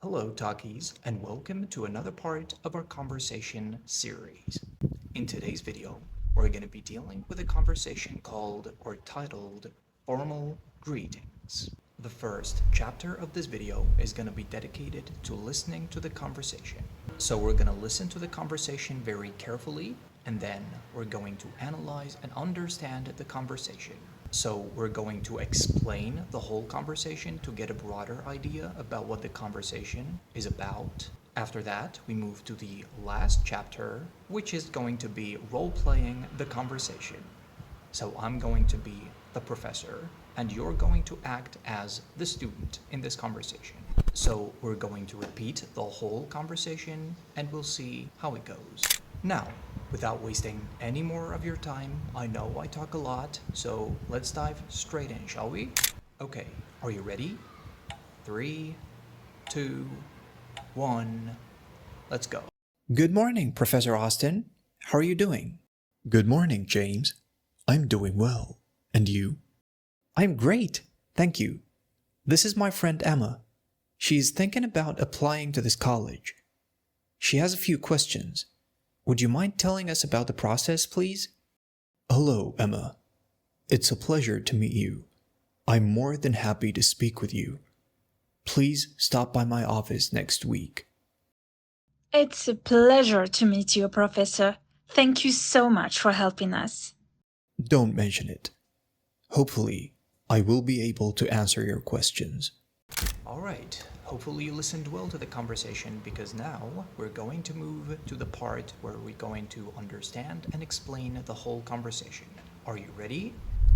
Hello, talkies, and welcome to another part of our conversation series. In today's video, we're going to be dealing with a conversation called or titled Formal Greetings. The first chapter of this video is going to be dedicated to listening to the conversation. So we're going to listen to the conversation very carefully, and then we're going to analyze and understand the conversation. So we're going to explain the whole conversation to get a broader idea about what the conversation is about. After that, we move to the last chapter, which is going to be role-playing the conversation. So I'm going to be the professor, and you're going to act as the student in this conversation. So we're going to repeat the whole conversation, and we'll see how it goes. Now, without wasting any more of your time, I know I talk a lot, so let's dive straight in, shall we? Okay, are you ready? 3, 2, 1, let's go. Good morning, Professor Austin. How are you doing? Good morning, James. I'm doing well. And you? I'm great, thank you. This is my friend Emma. She's thinking about applying to this college. She has a few questions. Would you mind telling us about the process, please? Hello, Emma. It's a pleasure to meet you. I'm more than happy to speak with you. Please stop by my office next week. It's a pleasure to meet you, Professor. Thank you so much for helping us. Don't mention it. Hopefully, I will be able to answer your questions. All right, hopefully you listened well to the conversation because now we're going to move to the part where we're going to understand and explain the whole conversation. Are you ready?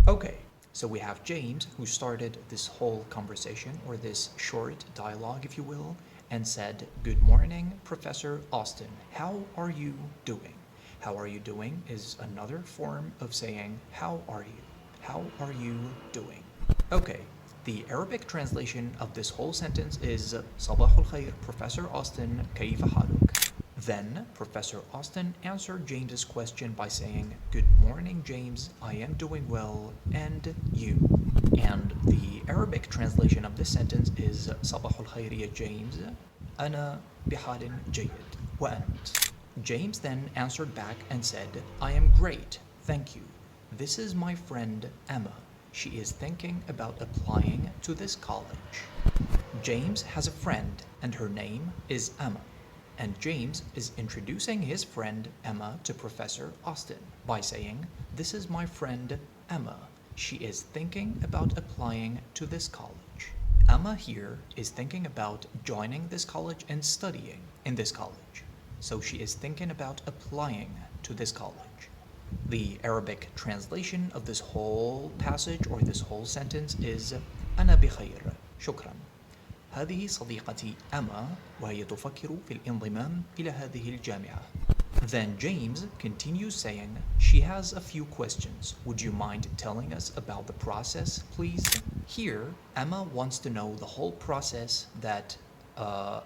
Okay, so we have James who started this whole conversation, or this short dialogue if you will, and said, "Good morning, Professor Austin. How are you doing?" How are you doing is another form of saying, how are you? How are you doing? Okay, the Arabic translation of this whole sentence is Sabahul Khair, Professor Austin, كيف حالك? Then Professor Austin answered James's question by saying, "Good morning, James. I am doing well, and you?" And the Arabic translation of this sentence is Sabahul Khair ya James, أنا بحال جيد, وأنت? James then answered back and said, "I am great, thank you. This is my friend Emma. She is thinking about applying to this college." James has a friend and her name is Emma. And James is introducing his friend Emma to Professor Austin by saying, "This is my friend Emma. She is thinking about applying to this college." Emma here is thinking about joining this college and studying in this college. So she is thinking about applying to this college. The Arabic translation of this whole passage or this whole sentence is أنا بخير شكرا. هذه صديقتي أما وهي تفكر في الانضمام إلى هذه الجامعة. Then James continues saying, "She has a few questions. Would you mind telling us about the process, please?" Here, Emma wants to know the whole process that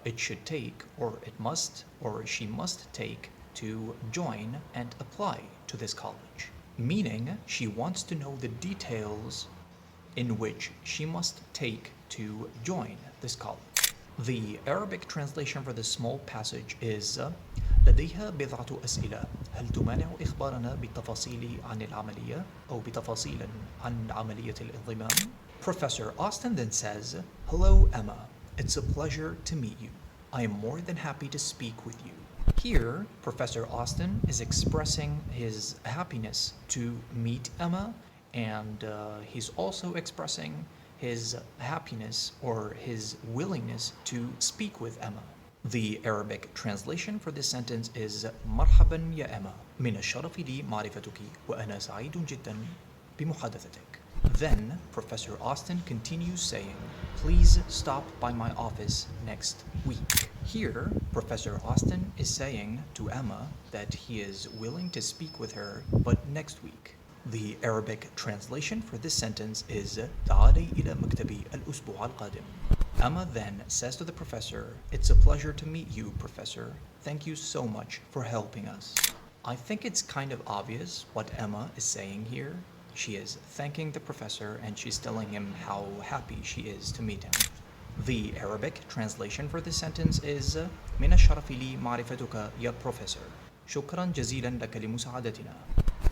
it should take, or it must, or she must take to join and apply to this college. Meaning, she wants to know the details in which she must take to join this college. The Arabic translation for this small passage is لديها بضعة أسئلة. هل تمانع إخبارنا بالتفاصيل عن العملية أو بتفاصيل عن عملية الانضمام? Professor Austin then says, "Hello, Emma. It's a pleasure to meet you. I am more than happy to speak with you." Here, Professor Austin is expressing his happiness to meet Emma, and he's also expressing his happiness or his willingness to speak with Emma. The Arabic translation for this sentence is مرحبا يا إما. من الشرف لي معرفتك وأنا سعيد جدا بمحادثتك. Then Professor Austin continues saying, "Please stop by my office next week." Here, Professor Austin is saying to Emma that he is willing to speak with her, but next week. The Arabic translation for this sentence is تعالي إلى مكتبي الأسبوع القادم. Emma then says to the professor, "It's a pleasure to meet you, Professor. Thank you so much for helping us." I think it's kind of obvious what Emma is saying here. She is thanking the professor and she's telling him how happy she is to meet him. The Arabic translation for this sentence is من الشرف لي معرفتك يا بروفيسور. شكرا جزيلا لك لمساعدتنا.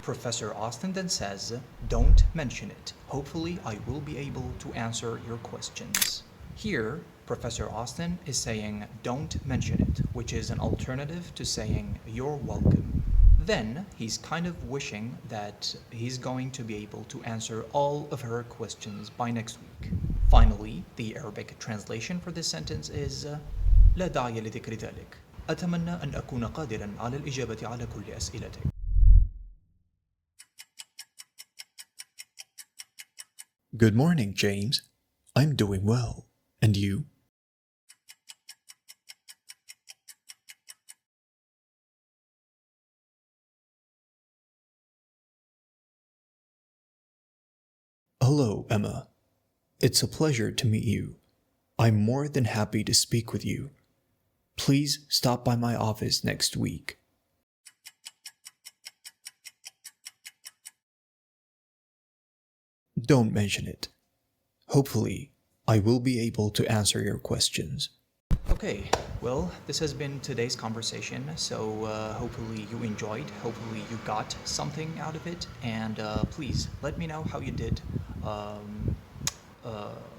Professor Austin then says, don't mention it. Hopefully I will be able to answer your questions. Here, Professor Austin is saying, don't mention it, which is an alternative to saying, you're welcome. Then, he's kind of wishing that he's going to be able to answer all of her questions by next week. Finally, the Arabic translation for this sentence is, لا داعي لذكر ذلك. أتمنى أن أكون قادرا على الإجابة على كل أسئلتك. Good morning, James. I'm doing well. And you? Hello, Emma. It's a pleasure to meet you. I'm more than happy to speak with you. Please stop by my office next week. Don't mention it. Hopefully, I will be able to answer your questions. Okay, well, this has been today's conversation, so hopefully you enjoyed, hopefully you got something out of it, and please let me know how you did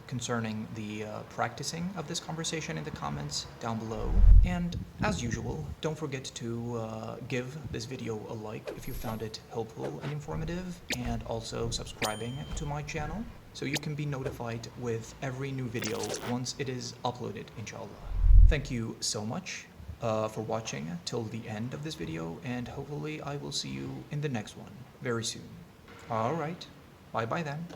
concerning the practicing of this conversation in the comments down below. And as usual, don't forget to give this video a like if you found it helpful and informative, and also subscribing to my channel so you can be notified with every new video once it is uploaded, inshallah. Thank you so much for watching till the end of this video, and hopefully I will see you in the next one very soon. Alright, bye bye then.